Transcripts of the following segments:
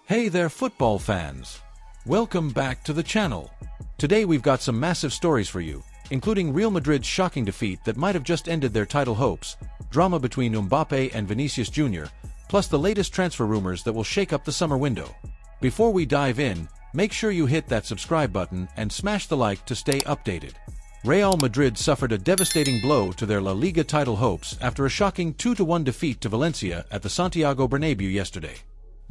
Hey there, football fans! Welcome back to the channel. Today we've got some massive stories for you, including Real Madrid's shocking defeat that might have just ended their title hopes, drama between Mbappé and Vinicius Jr., plus the latest transfer rumors that will shake up the summer window. Before we dive in, make sure you hit that subscribe button and smash the like to stay updated. Real Madrid suffered a devastating blow to their La Liga title hopes after a shocking 2-1 defeat to Valencia at the Santiago Bernabéu yesterday.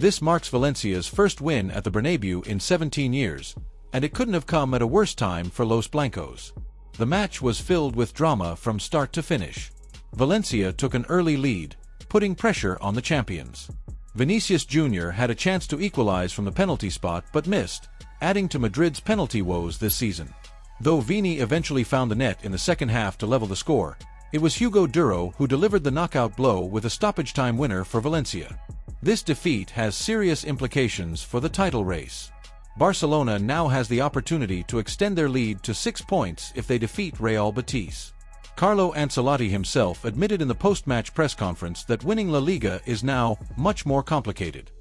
This marks Valencia's first win at the Bernabéu in 17 years, and it couldn't have come at a worse time for Los Blancos. The match was filled with drama from start to finish. Valencia took an early lead, putting pressure on the champions. Vinicius Jr had a chance to equalize from the penalty spot but missed, adding to Madrid's penalty woes this season. Though Vini eventually found the net in the second half to level the score, it was Hugo Duro who delivered the knockout blow with a stoppage-time winner for Valencia. This defeat has serious implications for the title race. Barcelona now has the opportunity to extend their lead to 6 points if they defeat Real Betis. Carlo Ancelotti himself admitted in the post-match press conference that winning La Liga is now much more complicated.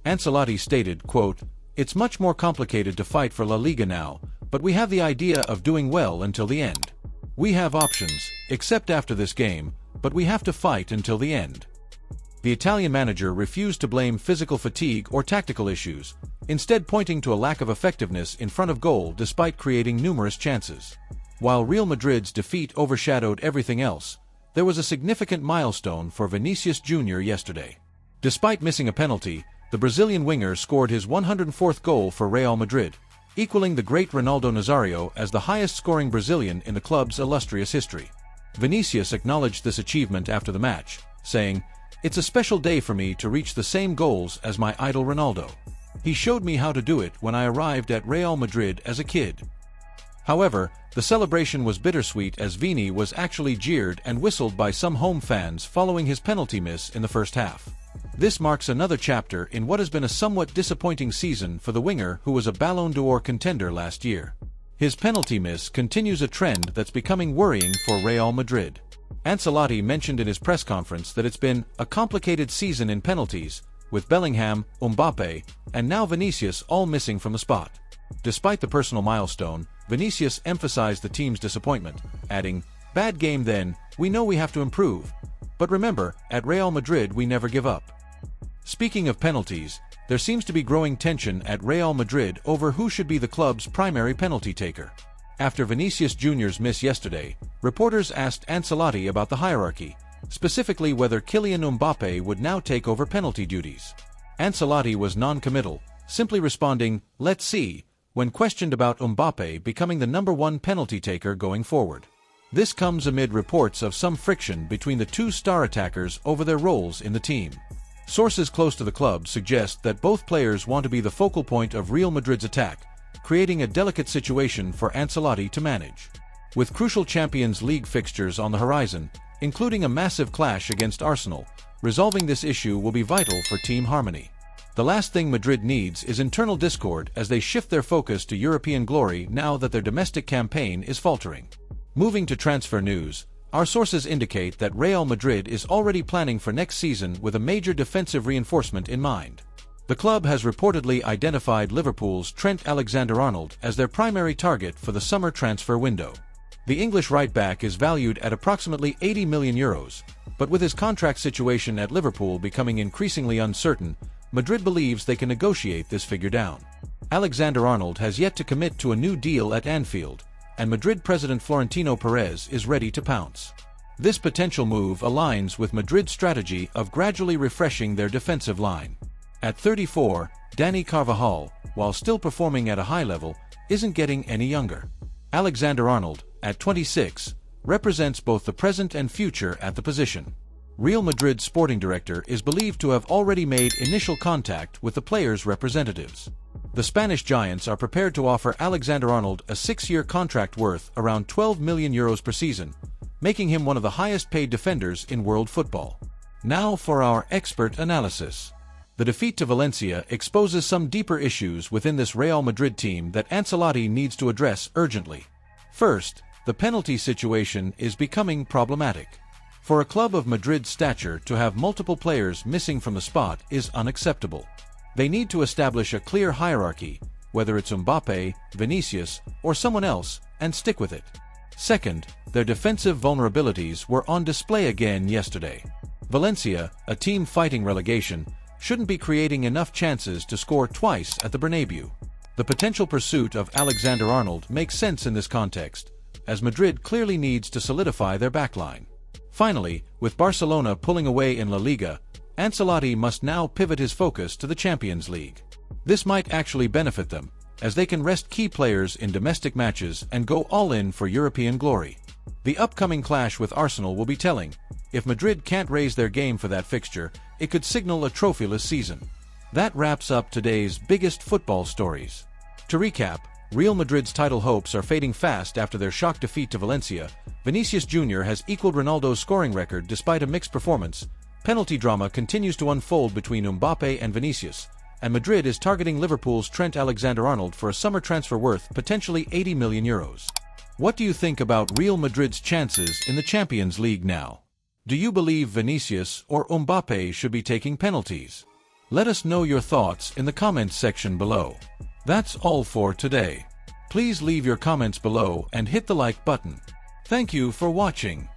Ancelotti stated, quote, "It's much more complicated to fight for La Liga now, but we have the idea of doing well until the end. We have options, except after this game, but we have to fight until the end." The Italian manager refused to blame physical fatigue or tactical issues, instead pointing to a lack of effectiveness in front of goal despite creating numerous chances. While Real Madrid's defeat overshadowed everything else, there was a significant milestone for Vinicius Jr yesterday. Despite missing a penalty, the Brazilian winger scored his 104th goal for Real Madrid, equaling the great Ronaldo Nazario as the highest-scoring Brazilian in the club's illustrious history. Vinicius acknowledged this achievement after the match, saying, "It's a special day for me to reach the same goals as my idol Ronaldo. He showed me how to do it when I arrived at Real Madrid as a kid." However, the celebration was bittersweet as Vini was actually jeered and whistled by some home fans following his penalty miss in the first half. This marks another chapter in what has been a somewhat disappointing season for the winger who was a Ballon d'Or contender last year. His penalty miss continues a trend that's becoming worrying for Real Madrid. Ancelotti mentioned in his press conference that it's been a complicated season in penalties, with Bellingham, Mbappé, and now Vinicius all missing from the spot. Despite the personal milestone, Vinicius emphasized the team's disappointment, adding, "Bad game then, we know we have to improve. But remember, at Real Madrid we never give up." Speaking of penalties, there seems to be growing tension at Real Madrid over who should be the club's primary penalty taker. After Vinicius Jr.'s miss yesterday, reporters asked Ancelotti about the hierarchy, specifically whether Kylian Mbappé would now take over penalty duties. Ancelotti was non-committal, simply responding, "Let's see," when questioned about Mbappé becoming the #1 penalty taker going forward. This comes amid reports of some friction between the two star attackers over their roles in the team. Sources close to the club suggest that both players want to be the focal point of Real Madrid's attack, creating a delicate situation for Ancelotti to manage. With crucial Champions League fixtures on the horizon, including a massive clash against Arsenal, resolving this issue will be vital for team harmony. The last thing Madrid needs is internal discord as they shift their focus to European glory now that their domestic campaign is faltering. Moving to transfer news, our sources indicate that Real Madrid is already planning for next season with a major defensive reinforcement in mind. The club has reportedly identified Liverpool's Trent Alexander-Arnold as their primary target for the summer transfer window. The English right-back is valued at approximately €80 million, but with his contract situation at Liverpool becoming increasingly uncertain, Madrid believes they can negotiate this figure down. Alexander-Arnold has yet to commit to a new deal at Anfield, and Madrid president Florentino Perez is ready to pounce. This potential move aligns with Madrid's strategy of gradually refreshing their defensive line. At 34, Dani Carvajal, while still performing at a high level, isn't getting any younger. Alexander-Arnold, at 26, represents both the present and future at the position. Real Madrid's sporting director is believed to have already made initial contact with the players' representatives. The Spanish giants are prepared to offer Alexander-Arnold a 6-year contract worth around €12 million per season, making him one of the highest-paid defenders in world football. Now for our expert analysis. The defeat to Valencia exposes some deeper issues within this Real Madrid team that Ancelotti needs to address urgently. First, the penalty situation is becoming problematic. For a club of Madrid's stature to have multiple players missing from the spot is unacceptable. They need to establish a clear hierarchy, whether it's Mbappé, Vinicius, or someone else, and stick with it. Second, their defensive vulnerabilities were on display again yesterday. Valencia, a team fighting relegation, shouldn't be creating enough chances to score twice at the Bernabeu. The potential pursuit of Alexander-Arnold makes sense in this context, as Madrid clearly needs to solidify their backline. Finally, with Barcelona pulling away in La Liga, Ancelotti must now pivot his focus to the Champions League. This might actually benefit them, as they can rest key players in domestic matches and go all in for European glory. The upcoming clash with Arsenal will be telling. If Madrid can't raise their game for that fixture, it could signal a trophyless season. That wraps up today's biggest football stories. To recap, Real Madrid's title hopes are fading fast after their shock defeat to Valencia. Vinicius Jr has equaled Ronaldo's scoring record despite a mixed performance. Penalty drama continues to unfold between Mbappé and Vinicius, and Madrid is targeting Liverpool's Trent Alexander-Arnold for a summer transfer worth potentially €80 million. What do you think about Real Madrid's chances in the Champions League now? Do you believe Vinicius or Mbappé should be taking penalties? Let us know your thoughts in the comments section below. That's all for today. Please leave your comments below and hit the like button. Thank you for watching.